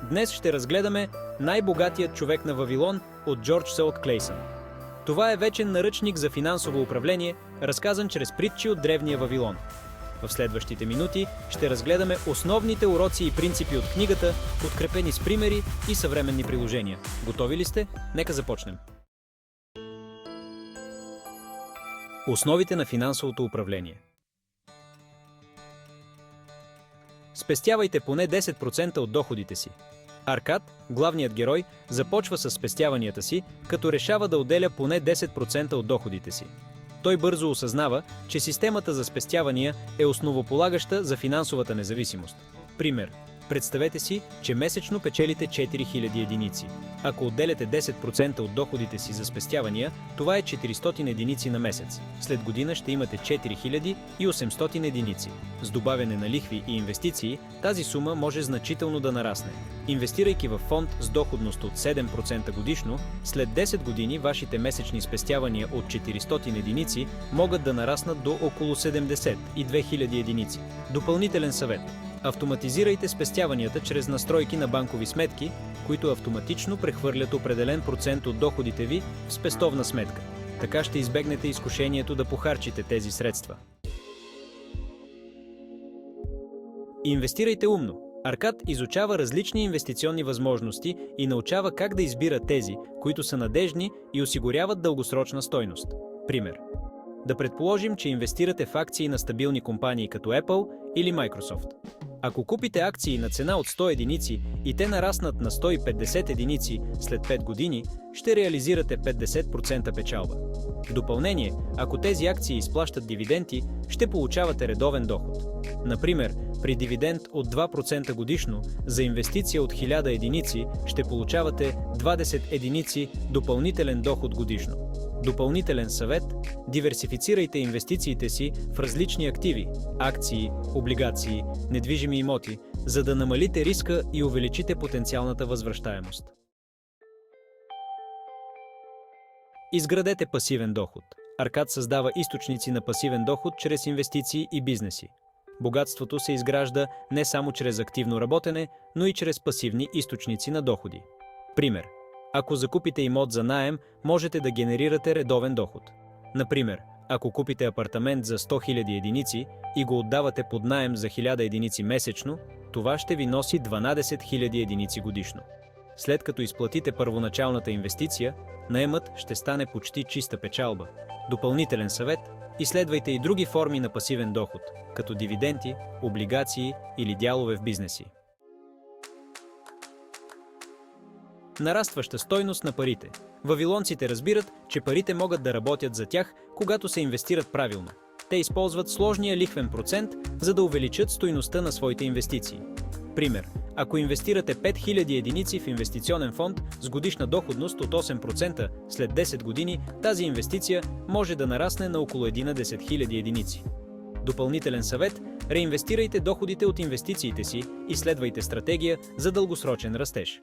Днес ще разгледаме "Най-богатият човек на Вавилон" от Джордж Сълк Клейсън. Това е вечен наръчник за финансово управление, разказан чрез притчи от древния Вавилон. В следващите минути ще разгледаме основните уроци и принципи от книгата, подкрепени с примери и съвременни приложения. Готови ли сте? Нека започнем. Основите на финансовото управление. Спестявайте поне 10% от доходите си. Аркад, главният герой, започва с спестяванията си, като решава да отделя поне 10% от доходите си. Той бързо осъзнава, че системата за спестявания е основополагаща за финансовата независимост. Пример. Представете си, че месечно печелите 4000 единици. Ако отделяте 10% от доходите си за спестявания, това е 400 единици на месец. След година ще имате 4800 единици. С добавяне на лихви и инвестиции, тази сума може значително да нарасне. Инвестирайки в фонд с доходност от 7% годишно, след 10 години вашите месечни спестявания от 400 единици могат да нараснат до около 72 000 единици. Допълнителен съвет. Автоматизирайте спестяванията чрез настройки на банкови сметки, които автоматично прехвърлят определен процент от доходите ви в спестовна сметка. Така ще избегнете изкушението да похарчите тези средства. Инвестирайте умно. Аркад изучава различни инвестиционни възможности и научава как да избира тези, които са надежни и осигуряват дългосрочна стойност. Пример. Да предположим, че инвестирате в акции на стабилни компании като Apple или Microsoft. Ако купите акции на цена от 100 единици и те нараснат на 150 единици след 5 години, ще реализирате 50% печалба. В допълнение, ако тези акции изплащат дивиденти, ще получавате редовен доход. Например, при дивиденд от 2% годишно за инвестиция от 1000 единици ще получавате 20 единици допълнителен доход годишно. Допълнителен съвет – диверсифицирайте инвестициите си в различни активи – акции, облигации, недвижими имоти, за да намалите риска и увеличите потенциалната възвръщаемост. Изградете пасивен доход. Аркад създава източници на пасивен доход чрез инвестиции и бизнеси. Богатството се изгражда не само чрез активно работене, но и чрез пасивни източници на доходи. Пример. Ако закупите имот за наем, можете да генерирате редовен доход. Например, ако купите апартамент за 100 000 единици и го отдавате под наем за 1000 единици месечно, това ще ви носи 12 000 единици годишно. След като изплатите първоначалната инвестиция, наемът ще стане почти чиста печалба. Допълнителен съвет – изследвайте и други форми на пасивен доход, като дивиденти, облигации или дялове в бизнеси. Нарастваща стойност на парите. Вавилонците разбират, че парите могат да работят за тях, когато се инвестират правилно. Те използват сложния лихвен процент, за да увеличат стойността на своите инвестиции. Пример. Ако инвестирате 5000 единици в инвестиционен фонд с годишна доходност от 8%, след 10 години тази инвестиция може да нарасне на около 11 000 единици. Допълнителен съвет – реинвестирайте доходите от инвестициите си и следвайте стратегия за дългосрочен растеж.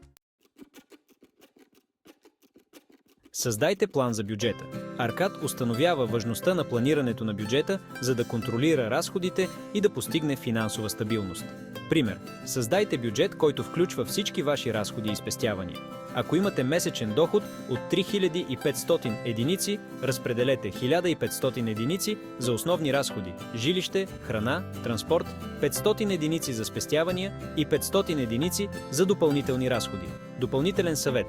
Създайте план за бюджета. Аркад установява важността на планирането на бюджета, за да контролира разходите и да постигне финансова стабилност. Пример. Създайте бюджет, който включва всички ваши разходи и спестявания. Ако имате месечен доход от 3500 единици, разпределете 1500 единици за основни разходи – жилище, храна, транспорт, 500 единици за спестявания и 500 единици за допълнителни разходи. Допълнителен съвет.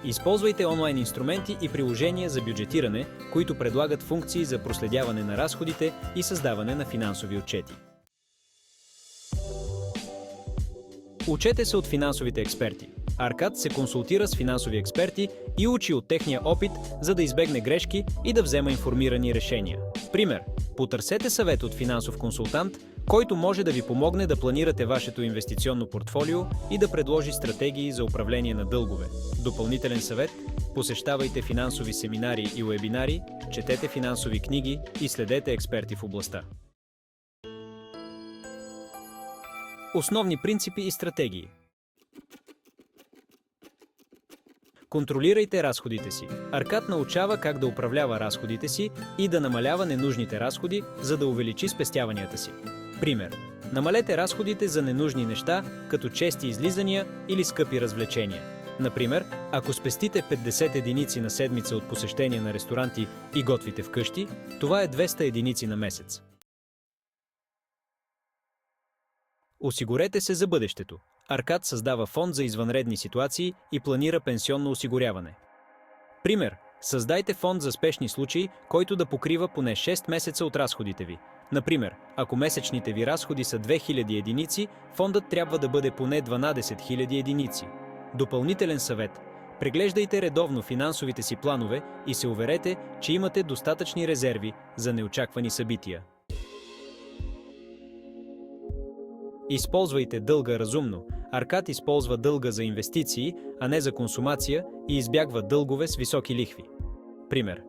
Използвайте онлайн инструменти и приложения за бюджетиране, които предлагат функции за проследяване на разходите и създаване на финансови отчети. Учете се от финансовите експерти. Аркад се консултира с финансови експерти и учи от техния опит, за да избегне грешки и да взема информирани решения. Пример. Потърсете съвет от финансов консултант, който може да ви помогне да планирате вашето инвестиционно портфолио и да предложи стратегии за управление на дългове. Допълнителен съвет – посещавайте финансови семинари и уебинари, четете финансови книги и следете експерти в областта. Основни принципи и стратегии. Контролирайте разходите си. Аркад научава как да управлява разходите си и да намалява ненужните разходи, за да увеличи спестяванията си. Пример. Намалете разходите за ненужни неща, като чести излизания или скъпи развлечения. Например, ако спестите 50 единици на седмица от посещение на ресторанти и готвите вкъщи, това е 200 единици на месец. Осигурете се за бъдещето. Аркад създава фонд за извънредни ситуации и планира пенсионно осигуряване. Пример: създайте фонд за спешни случаи, който да покрива поне 6 месеца от разходите ви. Например, ако месечните ви разходи са 2000 единици, фондът трябва да бъде поне 12 000 единици. Допълнителен съвет: преглеждайте редовно финансовите си планове и се уверете, че имате достатъчни резерви за неочаквани събития. Използвайте дълга разумно. Аркад използва дълга за инвестиции, а не за консумация и избягва дългове с високи лихви. Пример: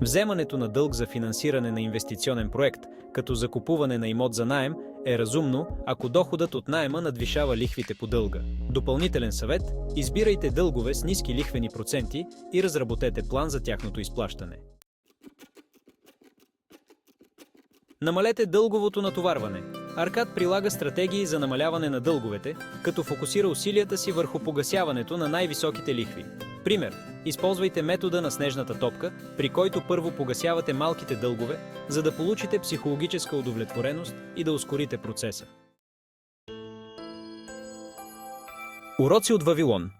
вземането на дълг за финансиране на инвестиционен проект, като закупуване на имот за наем, е разумно, ако доходът от наема надвишава лихвите по дълга. Допълнителен съвет: избирайте дългове с ниски лихвени проценти и разработете план за тяхното изплащане. Намалете дълговото натоварване. Аркад прилага стратегии за намаляване на дълговете, като фокусира усилията си върху погасяването на най-високите лихви. Пример: използвайте метода на снежната топка, при който първо погасявате малките дългове, за да получите психологическа удовлетвореност и да ускорите процеса. Уроци от Вавилон.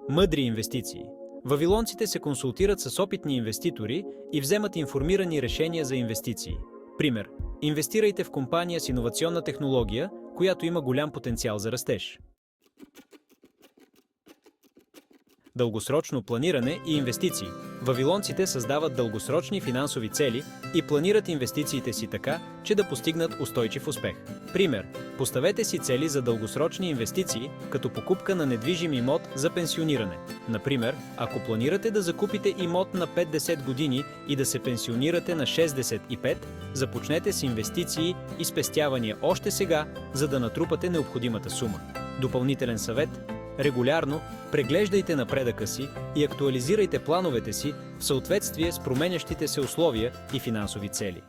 Мъдри инвестиции. Вавилонците се консултират с опитни инвеститори и вземат информирани решения за инвестиции. Пример: инвестирайте в компания с иновационна технология, която има голям потенциал за растеж. Дългосрочно планиране и инвестиции. Вавилонците създават дългосрочни финансови цели и планират инвестициите си така, че да постигнат устойчив успех. Пример: поставете си цели за дългосрочни инвестиции, като покупка на недвижим имот за пенсиониране. Например, ако планирате да закупите имот на 50 години и да се пенсионирате на 65, започнете с инвестиции и спестявания още сега, за да натрупате необходимата сума. Допълнителен съвет: регулярно преглеждайте напредъка си и актуализирайте плановете си в съответствие с променящите се условия и финансови цели.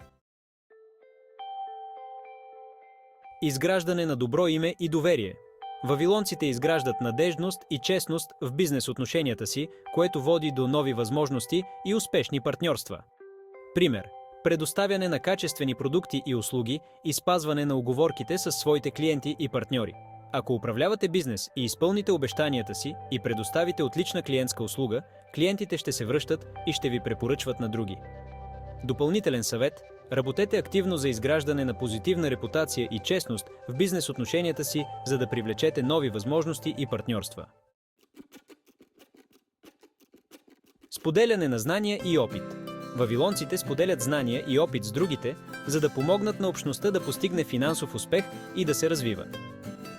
Изграждане на добро име и доверие. Вавилонците изграждат надеждност и честност в бизнес отношенията си, което води до нови възможности и успешни партньорства. Пример: предоставяне на качествени продукти и услуги и спазване на уговорките със своите клиенти и партньори. Ако управлявате бизнес и изпълните обещанията си и предоставите отлична клиентска услуга, клиентите ще се връщат и ще ви препоръчват на други. Допълнителен съвет: работете активно за изграждане на позитивна репутация и честност в бизнес отношенията си, за да привлечете нови възможности и партньорства. Споделяне на знания и опит. Вавилонците споделят знания и опит с другите, за да помогнат на общността да постигне финансов успех и да се развива.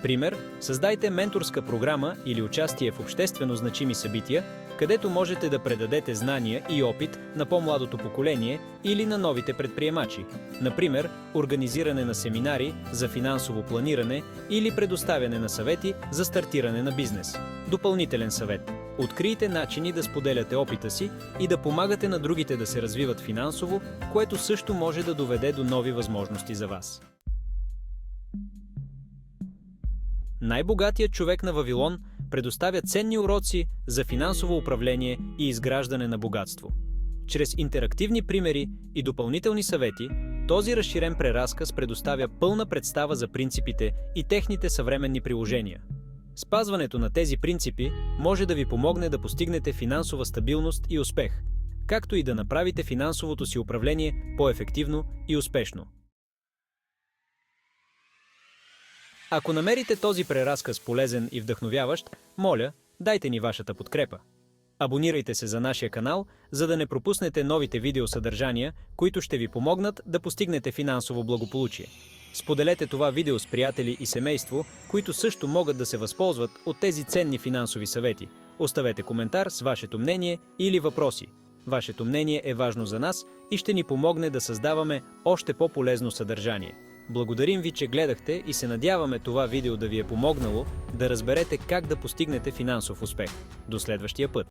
Пример: създайте менторска програма или участие в обществено значими събития, където можете да предадете знания и опит на по-младото поколение или на новите предприемачи. Например, организиране на семинари за финансово планиране или предоставяне на съвети за стартиране на бизнес. Допълнителен съвет: открийте начини да споделяте опита си и да помагате на другите да се развиват финансово, което също може да доведе до нови възможности за вас. Най-богатият човек на Вавилон предоставя ценни уроци за финансово управление и изграждане на богатство. Чрез интерактивни примери и допълнителни съвети, този разширен преразказ предоставя пълна представа за принципите и техните съвременни приложения. Спазването на тези принципи може да ви помогне да постигнете финансова стабилност и успех, както и да направите финансовото си управление по-ефективно и успешно. Ако намерите този преразказ полезен и вдъхновяващ, моля, дайте ни вашата подкрепа. Абонирайте се за нашия канал, за да не пропуснете новите видеосъдържания, които ще ви помогнат да постигнете финансово благополучие. Споделете това видео с приятели и семейство, които също могат да се възползват от тези ценни финансови съвети. Оставете коментар с вашето мнение или въпроси. Вашето мнение е важно за нас и ще ни помогне да създаваме още по-полезно съдържание. Благодарим ви, че гледахте и се надяваме това видео да ви е помогнало да разберете как да постигнете финансов успех. До следващия път!